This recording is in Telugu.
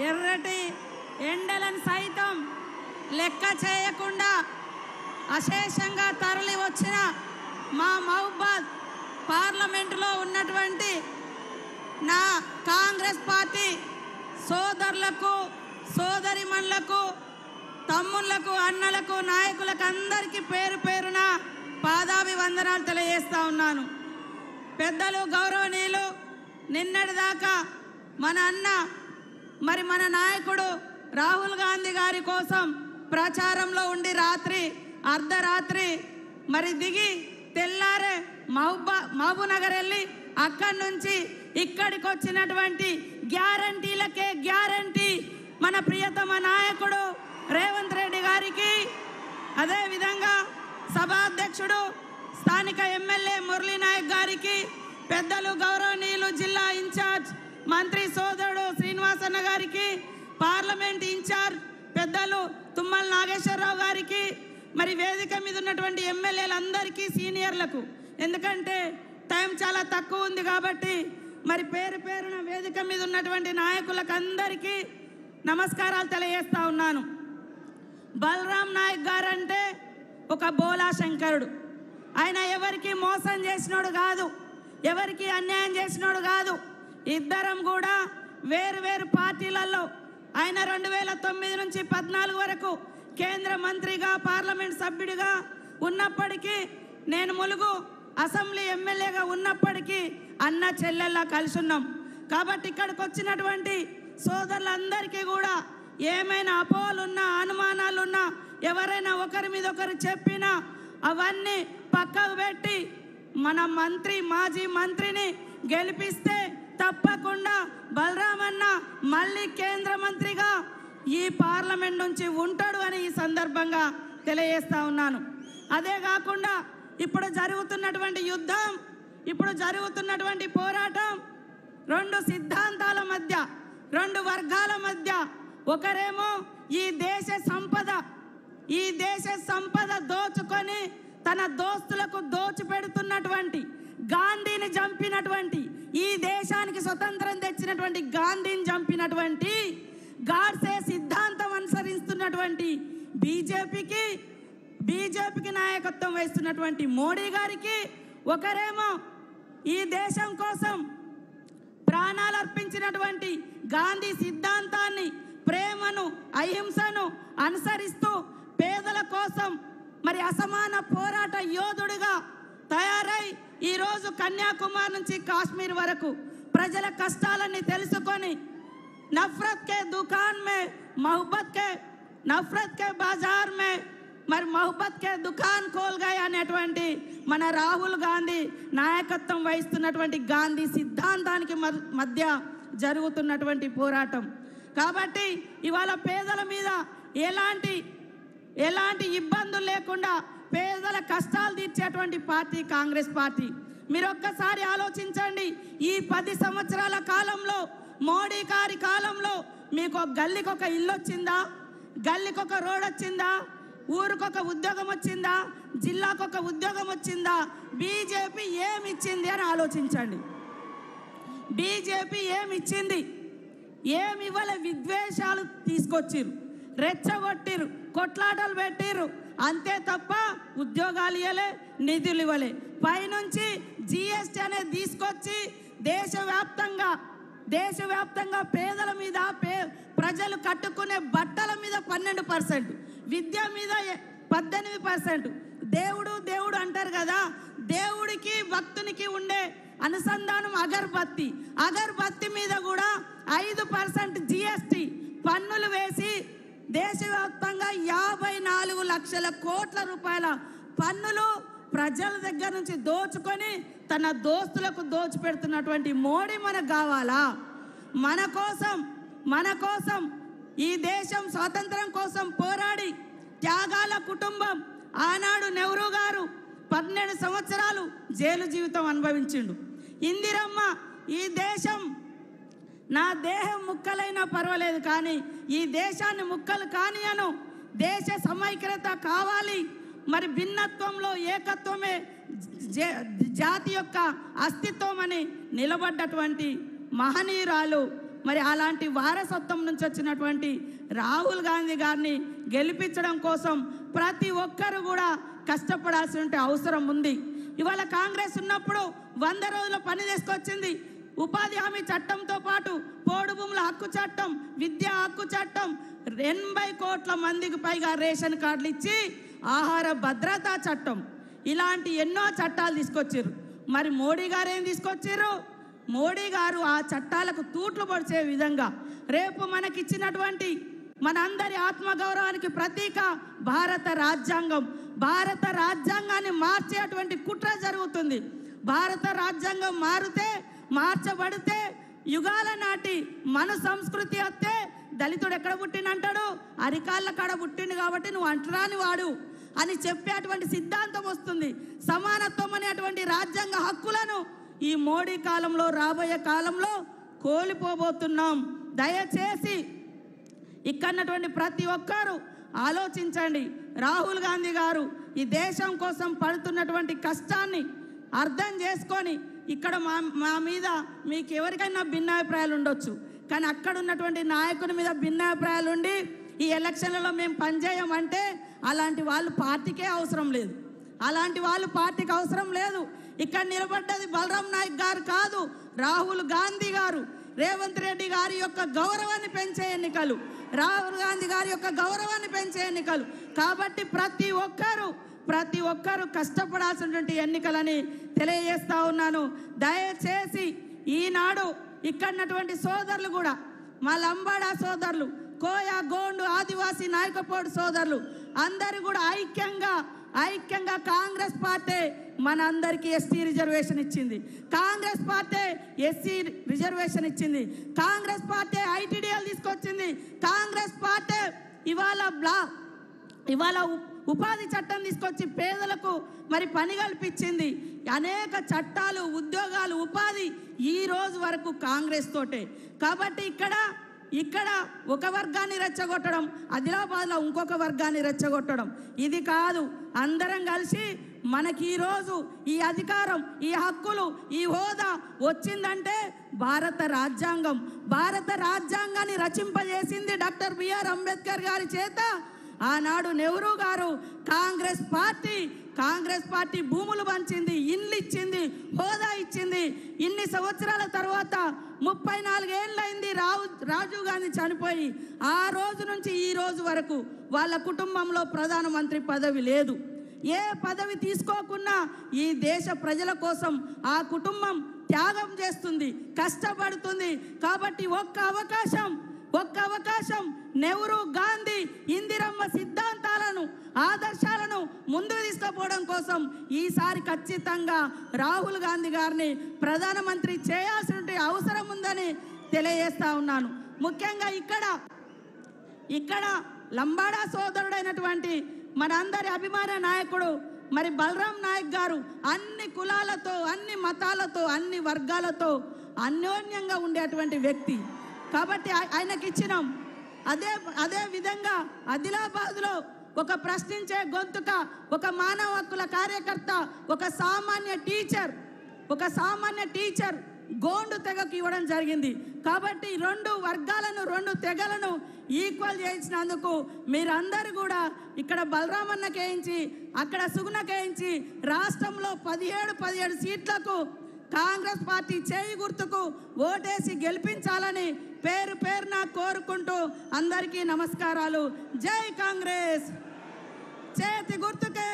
ఎర్రటి ఎండలను సైతం లెక్క చేయకుండా అశేషంగా తరలి వచ్చిన మా మహబూబాద్ పార్లమెంటులో ఉన్నటువంటి నా కాంగ్రెస్ పార్టీ సోదరులకు, సోదరిమణులకు, తమ్ముళ్లకు, అన్నలకు, నాయకులకు అందరికీ పేరు పేరున పాదాభివందనాలు తెలియజేస్తా ఉన్నాను. పెద్దలు గౌరవనీయులు నిన్నటిదాకా మన అన్న మన నాయకుడు రాహుల్ గాంధీ గారి కోసం ప్రచారంలో ఉండి రాత్రి అర్ధరాత్రి దిగి తెల్లారే మహబూబ్నగర్ వెళ్ళి అక్కడి నుంచి ఇక్కడికి వచ్చినటువంటి గ్యారంటీలకే గ్యారంటీ మన ప్రియతమ నాయకుడు రేవంత్ రెడ్డి గారికి, అదేవిధంగా సభాధ్యక్షుడు స్థానిక ఎమ్మెల్యే మురళీ నాయక్ గారికి, పెద్దలు గౌరవనీయులు జిల్లా ఇన్ఛార్జ్ మంత్రి సోదరుడు శ్రీనివాసన్న గారికి, పార్లమెంట్ ఇన్ఛార్జ్ పెద్దలు తుమ్మల నాగేశ్వరరావు గారికి, వేదిక మీద ఉన్నటువంటి ఎమ్మెల్యేలందరికీ, సీనియర్లకు, ఎందుకంటే టైం చాలా తక్కువ ఉంది కాబట్టి పేరు పేరున వేదిక మీద ఉన్నటువంటి నాయకులకు అందరికీ నమస్కారాలు తెలియజేస్తా ఉన్నాను. బలరాం నాయక్ గారంటే ఒక బోలా శంకరుడు. ఆయన ఎవరికి మోసం చేసినోడు కాదు, ఎవరికి అన్యాయం చేసినోడు కాదు. ఇద్దరం కూడా వేరు వేరు పార్టీలలో ఆయన 2009 నుంచి 14 వరకు కేంద్ర మంత్రిగా, పార్లమెంట్ సభ్యుడిగా ఉన్నప్పటికీ, నేను ములుగు అసెంబ్లీ ఎమ్మెల్యేగా ఉన్నప్పటికీ అన్న చెల్లెల్లా కలిసి ఉన్నాం. కాబట్టి ఇక్కడికి వచ్చినటువంటి సోదరులందరికీ కూడా ఏమైనా అపోహలున్నా, అనుమానాలున్నా, ఎవరైనా ఒకరి మీద ఒకరు చెప్పినా అవన్నీ పక్కకు పెట్టి మన మాజీ మంత్రిని గెలిపిస్తే తప్పకుండా బలరామన్న మళ్ళీ కేంద్ర మంత్రిగా ఈ పార్లమెంట్ నుంచి ఉంటాడు అని ఈ సందర్భంగా తెలియజేస్తా ఉన్నాను. అదే కాకుండా ఇప్పుడు జరుగుతున్నటువంటి యుద్ధం, ఇప్పుడు జరుగుతున్నటువంటి పోరాటం రెండు సిద్ధాంతాల మధ్య, రెండు వర్గాల మధ్య. ఒకరేమో ఈ దేశ సంపద దోచుకొని తన దోస్తులకు దోచిపెడుతున్నటువంటి, గాంధీని చంపినటువంటి, ఈ దేశానికి స్వతంత్రం తెచ్చినటువంటి గాంధీని చంపినటువంటి, గాడ్సే సిద్ధాంతం అనుసరిస్తున్నటువంటి బీజేపీకి నాయకత్వం వహిస్తున్నటువంటి మోడీ గారికి, ఒకరేమో ఈ దేశం కోసం ప్రాణాలు అర్పించినటువంటి గాంధీ సిద్ధాంతాన్ని, ప్రేమను, అహింసను అనుసరిస్తూ పేదల కోసం అసమాన పోరాట యోధుడిగా తయారై ఈరోజు కన్యాకుమారి నుంచి కాశ్మీర్ వరకు ప్రజల కష్టాలన్నీ తెలుసుకొని నఫరత్ కే దుకాన్ మే నఫరత్ కే బాజార్ మే మొహబ్బత్ కే దుకాన్ కోల్ గయే అనేటువంటి మన రాహుల్ గాంధీ నాయకత్వం వహిస్తున్నటువంటి గాంధీ సిద్ధాంతానికి మధ్య జరుగుతున్నటువంటి పోరాటం. కాబట్టి ఇవాళ పేదల మీద ఎలాంటి ఇబ్బందులు లేకుండా పేదల కష్టాలు తీర్చేటువంటి పార్టీ కాంగ్రెస్ పార్టీ. మీరు ఒక్కసారి ఆలోచించండి, ఈ 10 సంవత్సరాల కాలంలో, మోడీ గారి కాలంలో మీకు గల్లీకి ఒక ఇల్లు వచ్చిందా? గల్లీకి ఒక రోడ్ వచ్చిందా? ఊరికొక ఉద్యోగం వచ్చిందా? జిల్లాకు ఒక ఉద్యోగం వచ్చిందా? బీజేపీ ఏమి ఇచ్చింది అని ఆలోచించండి. బీజేపీ ఏమి ఇచ్చింది? ఏమి ఇవ్వలే. విద్వేషాలు తీసుకొచ్చిర్రు, రెచ్చగొట్టిరు, కొట్లాటలు పెట్టిర్రు, అంతే తప్ప ఉద్యోగాలు ఇవ్వలే, నిధులు ఇవ్వలే. పైనుంచి జిఎస్టీ అనేది తీసుకొచ్చి దేశవ్యాప్తంగా పేదల మీద, ప్రజలు కట్టుకునే బట్టల మీద 12%, విద్య మీద 18%. దేవుడు అంటారు కదా, దేవుడికి భక్తునికి ఉండే అనుసంధానం అగర్బత్తి మీద కూడా 5% జిఎస్టీ పన్నులు వేసి దేశవ్యాప్తంగా 54 లక్షల కోట్ల రూపాయల పన్నులు ప్రజల దగ్గర నుంచి దోచుకొని తన దోస్తులకు దోచిపెడుతున్నటువంటి మోడీ మనకు కావాలా? మన కోసం ఈ దేశం స్వాతంత్రం కోసం పోరాడి త్యాగాల కుటుంబం, ఆనాడు నెహ్రూ గారు 12 సంవత్సరాలు జైలు జీవితం అనుభవించిండు. ఇందిరమ్మ ఈ దేశం నా దేహం ముక్కలైనా పర్వాలేదు కానీ ఈ దేశాన్ని ముక్కలు కానియను, దేశ సమైక్యత కావాలి, భిన్నత్వంలో ఏకత్వమే జాతి యొక్క అస్తిత్వం అని నిలబడ్డటువంటి మహనీయురాలు మరి అలాంటి వారసత్వం నుంచి వచ్చినటువంటి రాహుల్ గాంధీ గారిని గెలిపించడం కోసం ప్రతి ఒక్కరు కూడా కష్టపడాల్సిన అవసరం ఉంది. ఇవాళ కాంగ్రెస్ ఉన్నప్పుడు 100 రోజుల పని తీసుకొచ్చింది. ఉపాధి హామీ చట్టంతో పాటు పోడు భూముల హక్కు చట్టం, విద్యా హక్కు చట్టం, 80 కోట్ల మందికి పైగా రేషన్ కార్డులు ఇచ్చి ఆహార భద్రతా చట్టం, ఇలాంటి ఎన్నో చట్టాలు తీసుకొచ్చారు. మరి మోడీ గారు ఏం తీసుకొచ్చారు? మోడీ గారు ఆ చట్టాలకు తూట్లు పొడిచే విధంగా రేపు మనకిచ్చినటువంటి మనందరి ఆత్మగౌరవానికి ప్రతీక భారత రాజ్యాంగం. భారత రాజ్యాంగాన్ని మార్చేటువంటి కుట్ర జరుగుతుంది. భారత రాజ్యాంగం మార్చబడితే యుగాల నాటి మన సంస్కృతి వస్తే దళితుడు ఎక్కడ పుట్టినంటాడు, అరికాళ్ళ కాడ పుట్టిండు కాబట్టి నువ్వు అంటరాని వాడు అని చెప్పేటువంటి సిద్ధాంతం వస్తుంది. సమానత్వం అనేటువంటి రాజ్యాంగ హక్కులను ఈ మోడీ కాలంలో, రాబోయే కాలంలో కోల్పోబోతున్నాం. దయచేసి ఇక్కడున్నటువంటి ప్రతి ఒక్కరూ ఆలోచించండి. రాహుల్ గాంధీ గారు ఈ దేశం కోసం పడుతున్నటువంటి కష్టాన్ని అర్థం చేసుకొని, ఇక్కడ మా మీద మీకు ఎవరికైనా భిన్నాభిప్రాయాలు ఉండొచ్చు, కానీ అక్కడ ఉన్నటువంటి నాయకుని మీద భిన్నాభిప్రాయాలు ఉండి ఈ ఎలక్షన్లలో మేము పనిచేయమంటే అలాంటి వాళ్ళు పార్టీకే అవసరం లేదు. అలాంటి వాళ్ళు పార్టీకి అవసరం లేదు. ఇక్కడ నిలబడ్డది బలరాం నాయక్ గారు కాదు, రాహుల్ గాంధీ గారు. రేవంత్ రెడ్డి గారి యొక్క గౌరవాన్ని పెంచే ఎన్నికలు, రాహుల్ గాంధీ గారి యొక్క గౌరవాన్ని పెంచే ఎన్నికలు. కాబట్టి ప్రతి ఒక్కరూ కష్టపడాల్సినటువంటి ఎన్నికలని తెలియజేస్తా ఉన్నాను. దయచేసి ఈనాడు ఇక్కడున్నటువంటి సోదరులు కూడా, మా లంబాడా సోదరులు, కోయ, గోండు, ఆదివాసీ నాయకపోడు సోదరులు అందరూ కూడా ఐక్యంగా కాంగ్రెస్ పార్టీ మన అందరికీ ఎస్టీ రిజర్వేషన్ ఇచ్చింది. కాంగ్రెస్ పార్టీ ఎస్సీ రిజర్వేషన్ ఇచ్చింది. కాంగ్రెస్ పార్టీ ఐటీడీఎల్ తీసుకొచ్చింది. కాంగ్రెస్ పార్టీ ఇవాళ ఉపాధి చట్టం తీసుకొచ్చి పేదలకు మరి పని కల్పించింది. అనేక చట్టాలు, ఉద్యోగాలు, ఉపాధి ఈ రోజు వరకు కాంగ్రెస్ తోటే. కాబట్టి ఇక్కడ ఒక వర్గాన్ని రెచ్చగొట్టడం, ఆదిలాబాద్లో ఇంకొక వర్గాన్ని రెచ్చగొట్టడం ఇది కాదు. అందరం కలిసి మనకి ఈరోజు ఈ అధికారం, ఈ హక్కులు, ఈ హోదా వచ్చిందంటే భారత రాజ్యాంగాన్ని రచింపజేసింది డాక్టర్ బిఆర్ అంబేద్కర్ గారి చేత. ఆనాడు నెహ్రూ గారు కాంగ్రెస్ పార్టీ భూములు పంచింది, ఇల్లు ఇచ్చింది, హోదా ఇచ్చింది. ఇన్ని సంవత్సరాల తర్వాత 34 ఏళ్ళైంది రాజీవ్ గాంధీ చనిపోయి. ఆ రోజు నుంచి ఈ రోజు వరకు వాళ్ళ కుటుంబంలో ప్రధానమంత్రి పదవి లేదు. ఏ పదవి తీసుకోకున్నా ఈ దేశ ప్రజల కోసం ఆ కుటుంబం త్యాగం చేస్తుంది, కష్టపడుతుంది. కాబట్టి ఒక్క అవకాశం నెహ్రూ, గాంధీ, ఇందిరమ్మ సిద్ధాంతాలను, ఆదర్శాలను ముందుకు తీసుకుపోవడం కోసం ఈసారి ఖచ్చితంగా రాహుల్ గాంధీ గారిని ప్రధానమంత్రి చేయాల్సిన అవసరం ఉందని తెలియజేస్తా ఉన్నాను. ముఖ్యంగా ఇక్కడ లంబాడా సోదరుడైనటువంటి మనందరి అభిమాన నాయకుడు మరి బలరాం నాయక్ గారు అన్ని కులాలతో, అన్ని మతాలతో, అన్ని వర్గాలతో అన్యోన్యంగా ఉండేటువంటి వ్యక్తి. కాబట్టి ఆయనకి ఇచ్చినాం. అదే విధంగా ఆదిలాబాద్లో ఒక ప్రశ్నించే గొంతుక, ఒక మానవ హక్కుల కార్యకర్త, ఒక సామాన్య టీచర్ గోండు తెగకు ఇవ్వడం జరిగింది. కాబట్టి 2 వర్గాలను, 2 తెగలను ఈక్వల్ చేయించినందుకు మీరందరూ కూడా ఇక్కడ బలరామన్నకేయించి, అక్కడ సుగుణకేయించి రాష్ట్రంలో 17 సీట్లకు కాంగ్రెస్ పార్టీ చేయి గుర్తుకు ఓటేసి గెలిపించాలని పేరున కోరుకుంటూ అందరికీ నమస్కారాలు. జై కాంగ్రెస్. చేతి గుర్తుకే.